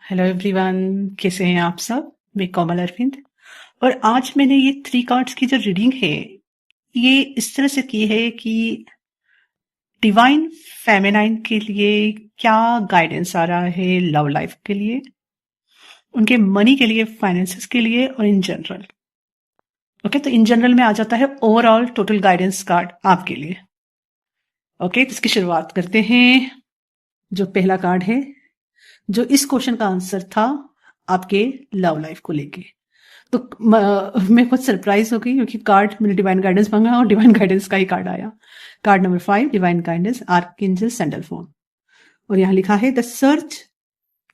Hello everyone, कैसे हैं आप सब। मैं कोमल अरविंद। और आज मैंने ये 3 कार्ड्स की जो रीडिंग है ये इस तरह से की है कि डिवाइन फेमिनाइन के लिए क्या गाइडेंस आ रहा है लव लाइफ के लिए, उनके मनी के लिए, फाइनेंसेस के लिए और इन जनरल। ओके, तो इन जनरल में आ जाता है ओवरऑल टोटल गाइडेंस कार्ड आपके लिए। ओके, तो इसकी शुरुआत करते हैं। जो पहला कार्ड है, जो इस क्वेश्चन का आंसर था आपके लव लाइफ को लेके, तो मैं खुद सरप्राइज हो गई क्योंकि कार्ड मैंने डिवाइन गाइडेंस मांगा और डिवाइन गाइडेंस का ही कार्ड आया। Card number 5, divine guidance, archangel Sandalphon. और यहां लिखा है the search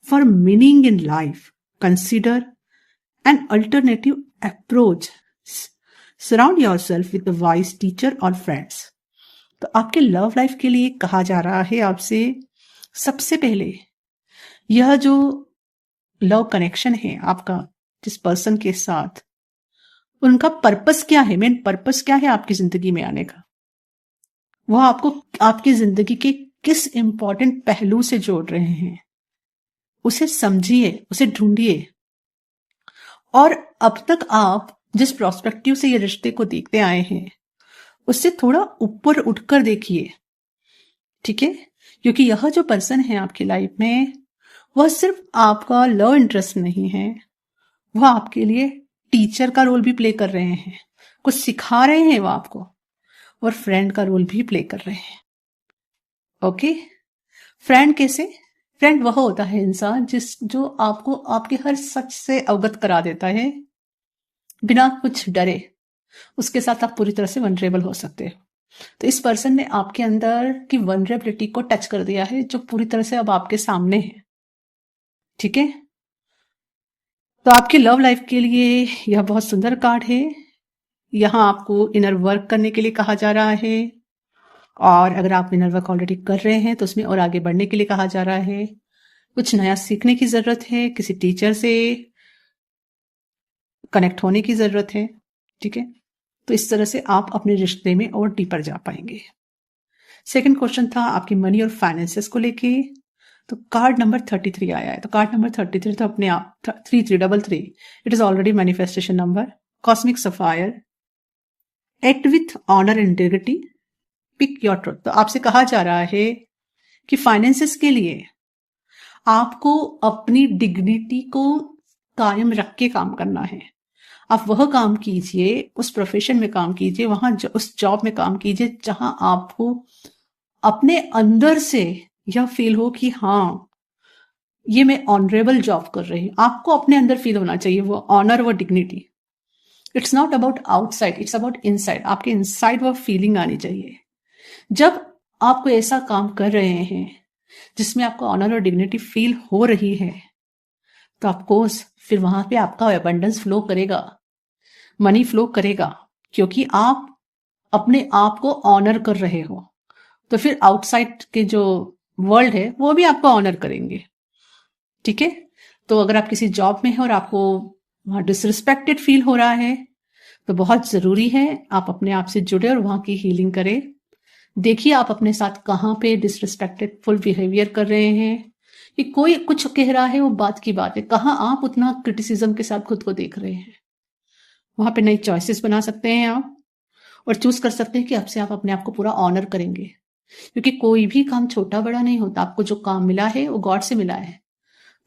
for meaning in life, consider an alternative approach, surround yourself with the wise teacher और फ्रेंड्स। तो आपके लव लाइफ के लिए कहा जा रहा है आपसे, सबसे पहले यह जो लव कनेक्शन है आपका जिस पर्सन के साथ, उनका पर्पस क्या है, मेन पर्पस क्या है आपकी जिंदगी में आने का। वह आपको आपकी जिंदगी के किस इंपॉर्टेंट पहलू से जोड़ रहे हैं, उसे समझिए, उसे ढूंढिए। और अब तक आप जिस प्रोस्पेक्टिव से ये रिश्ते को देखते आए हैं उससे थोड़ा ऊपर उठकर देखिए, ठीक है। क्योंकि यह जो पर्सन है आपकी लाइफ में, वह सिर्फ आपका लव इंटरेस्ट नहीं है, वह आपके लिए टीचर का रोल भी प्ले कर रहे हैं, कुछ सिखा रहे हैं वो आपको, और फ्रेंड का रोल भी प्ले कर रहे हैं। ओके, फ्रेंड कैसे? फ्रेंड वह होता है इंसान जो आपको आपके हर सच से अवगत करा देता है बिना कुछ डरे। उसके साथ आप पूरी तरह से वनरेबल हो सकते हो। तो इस पर्सन ने आपके अंदर की वनरेबिलिटी को टच कर दिया है जो पूरी तरह से अब आपके सामने है, ठीक है। तो आपकी लव लाइफ के लिए यह बहुत सुंदर कार्ड है। यहां आपको इनर वर्क करने के लिए कहा जा रहा है, और अगर आप इनर वर्क ऑलरेडी कर रहे हैं तो उसमें और आगे बढ़ने के लिए कहा जा रहा है। कुछ नया सीखने की जरूरत है, किसी टीचर से कनेक्ट होने की जरूरत है, ठीक है। तो इस तरह से आप अपने रिश्ते में और डीपर जा पाएंगे। सेकंड क्वेश्चन था आपकी मनी और फाइनेंसेस को लेके, तो कार्ड नंबर 33 आया है। तो कार्ड नंबर 33 तो अपने आप 3333, it is already manifestation number, cosmic sapphire, act with honour and integrity, pick your truth. तो आपसे कहा जा रहा है कि फाइनेंसेस के लिए आपको अपनी डिग्निटी को कायम रख के काम करना है। आप वह काम कीजिए, उस प्रोफेशन में काम कीजिए, वहां उस जॉब में काम कीजिए जहां आपको अपने अंदर से यह फील हो कि हाँ, ये मैं ऑनरेबल जॉब कर रही हूं। आपको अपने अंदर फील होना चाहिए वो ऑनर, वो dignity. It's not about outside, it's about inside. आपके इनसाइड वो फीलिंग आनी चाहिए। जब आप कोई ऐसा काम कर रहे हैं जिसमें आपको ऑनर और डिग्निटी फील हो रही है, तो ऑफकोर्स फिर वहां पे आपका अबंडेंस फ्लो करेगा, मनी फ्लो करेगा, क्योंकि आप अपने आप को ऑनर कर रहे हो। तो फिर आउटसाइड के जो वर्ल्ड है वो भी आपको ऑनर करेंगे, ठीक है। तो अगर आप किसी जॉब में हैं और आपको वहां डिसरिस्पेक्टेड फील हो रहा है, तो बहुत जरूरी है आप अपने आप से जुड़े और वहां की हीलिंग करें। देखिए आप अपने साथ कहाँ पे डिसरिस्पेक्टेड फुल बिहेवियर कर रहे हैं, कि कोई कुछ कह रहा है वो बात की बात है, कहाँ आप उतना क्रिटिसिज्म के साथ खुद को देख रहे हैं। वहां पे नई चॉइसेस बना सकते हैं आप, और चूज कर सकते हैं कि अब से आप अपने आप को पूरा ऑनर करेंगे। क्योंकि कोई भी काम छोटा बड़ा नहीं होता। आपको जो काम मिला है वो गॉड से मिला है,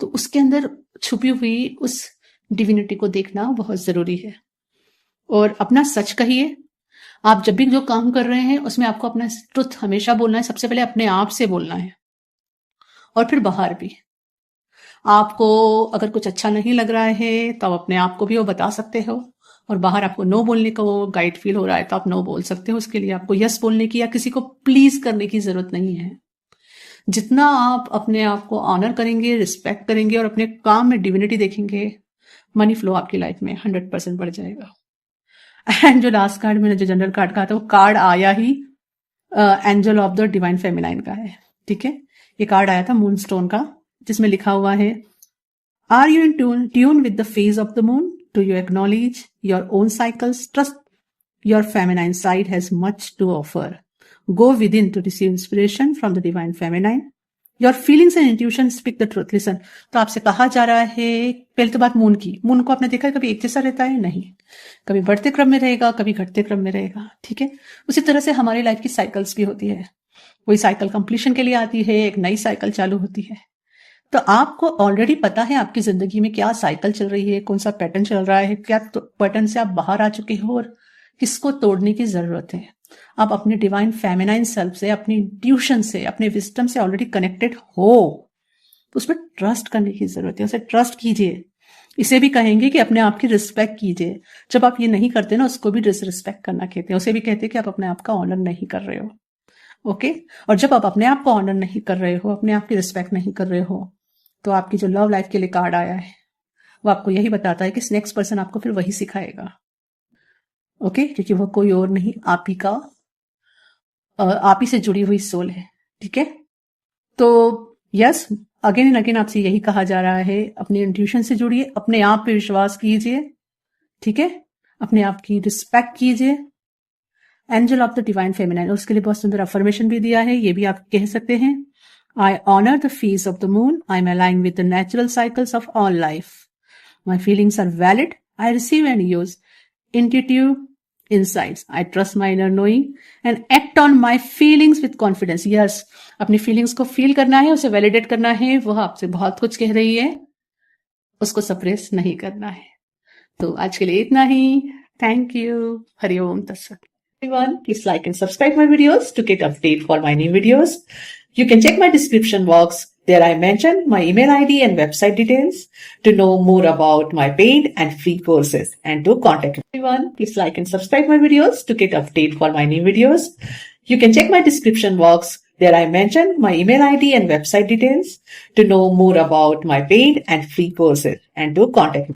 तो उसके अंदर छुपी हुई उस डिविनिटी को देखना बहुत जरूरी है। और अपना सच कहिए। आप जब भी जो काम कर रहे हैं उसमें आपको अपना ट्रुथ हमेशा बोलना है। सबसे पहले अपने आप से बोलना है, और फिर बाहर भी। आपको अगर कुछ अच्छा नहीं लग रहा है तो आप अपने आप को भी वो बता सकते हो, और बाहर आपको नो बोलने का वो गाइड फील हो रहा है तो आप नो बोल सकते हो। उसके लिए आपको यस बोलने की या किसी को प्लीज करने की जरूरत नहीं है। जितना आप अपने आप को ऑनर करेंगे, रिस्पेक्ट करेंगे और अपने काम में डिविनिटी देखेंगे, मनी फ्लो आपकी लाइफ में 100% बढ़ जाएगा। एंड जो लास्ट कार्ड मैंने जो जनरल कार्ड कहा था, वो कार्ड आया ही angel of the divine feminine का है, ठीक है। ये कार्ड आया था मूनस्टोन का, जिसमें लिखा हुआ है, are you in tune with the phase of the moon, do you acknowledge your own cycles, trust your feminine side has much to offer, go within to receive inspiration from the divine feminine, your feelings and intuition speak the truth. Listen, तो आपसे कहा जा रहा है, पहले तो बात moon की। मून को आपने देखा है कभी एक जैसा रहता है? नहीं, कभी बढ़ते क्रम में रहेगा, कभी घटते क्रम में रहेगा। ठीक है, उसी तरह से हमारी लाइफ की साइकिल्स भी होती है। कोई साइकिल कंप्लीशन के लिए आती है, एक नई साइकिल चालू होती है। तो आपको ऑलरेडी पता है आपकी जिंदगी में क्या साइकिल चल रही है, कौन सा पैटर्न चल रहा है, क्या पैटर्न से आप बाहर आ चुके हो और किसको तोड़ने की जरूरत है। आप अपने डिवाइन फेमिनाइन सेल्फ से, अपनी इंट्यूशन से, अपने विजडम से ऑलरेडी कनेक्टेड हो, तो उसमें ट्रस्ट करने की जरूरत है। उसे ट्रस्ट कीजिए। इसे भी कहेंगे कि अपने आप की रिस्पेक्ट कीजिए। जब आप ये नहीं करते ना, उसको भी डिसरिस्पेक्ट करना कहते हैं। उसे भी कहते हैं कि आप अपने आप का ऑनर नहीं कर रहे हो। ओके, और जब आप अपने आप को ऑनर नहीं कर रहे हो, अपने आप की रिस्पेक्ट नहीं कर रहे हो, तो आपकी जो लव लाइफ के लिए कार्ड आया है वो आपको यही बताता है कि नेक्स्ट पर्सन आपको फिर वही सिखाएगा। ओके, क्योंकि वो कोई और नहीं, आप ही का, आप ही से जुड़ी हुई सोल है। ठीक है, तो यस, अगेन एंड अगेन आपसे यही कहा जा रहा है, अपने इंट्यूशन से जुड़िए, अपने आप पे विश्वास कीजिए। ठीक है, अपने आप की रिस्पेक्ट कीजिए। Angel of the divine feminine, उसके लिए बहुत सुंदर अफर्मेशन भी दिया है, ये भी आप कह सकते हैं। I honor the phase of the moon. I'm aligned with the natural cycles of all life. My feelings are valid. I receive and use intuitive insights. I trust my inner knowing and act on my feelings with confidence. Yes, अपनी feelings को feel करना है, उसे validate करना है। वह आपसे बहुत कुछ कह रही है, उसको suppress नहीं करना है। तो आज के लिए इतना ही। Thank you. हरि ओम तत्सत। Everyone, please like and subscribe my videos to get update for my new videos. You can check my description box. There I mention my email ID and website details to know more about my paid and free courses and to contact me. Everyone, please like and subscribe my videos to get update for my new videos. You can check my description box. There I mention my email ID and website details to know more about my paid and free courses and to contact me.